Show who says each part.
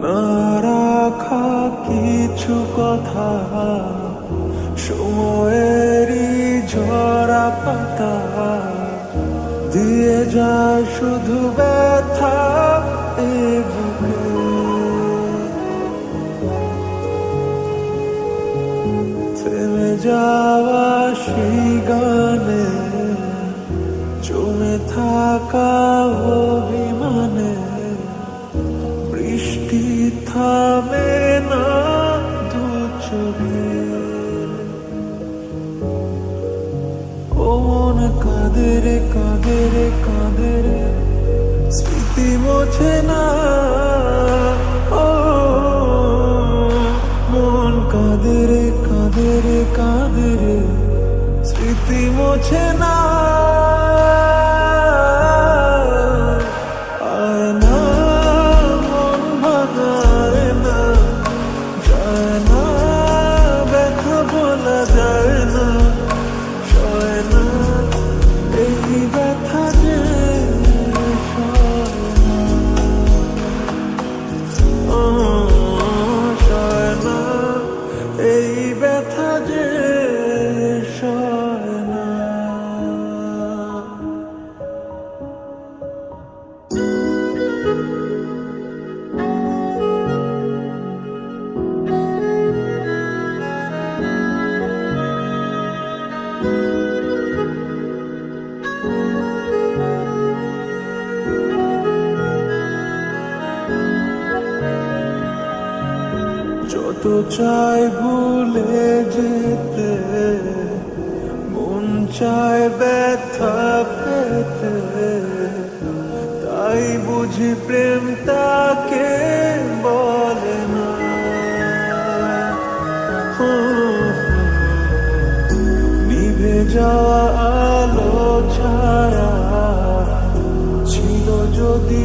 Speaker 1: না রাখা কিছু কথা, সময়েরই ঝরা পাতা দিয়ে যায় শুধু ব্যথা এ বুকে। থেমে যাওয়া সেই গানে, জমে থাকা অভিমানে, বৃষ্টি থামে না দু চোখে। ও মন কাঁদে রে কাঁদে রে কাঁদে রে, স্মৃতি মোছে না। ও মন কাঁদে রে কাঁদে রে কাঁদে রে, স্মৃতি মোছে না। আয় না মন ভাঙায় না, যায় না ব্যথা বলা যায় না, সয় না এই ব্যথা যে সয় না। ও সয় না এই ব্যথা যে সয় না। যত চাই ভুলে যেতে, মন চায় ব্যথা পেতে, তাই বুঝি প্রেম তাকে বলে না। নিভে যাওয়া আলো ছায়া ছিল যদি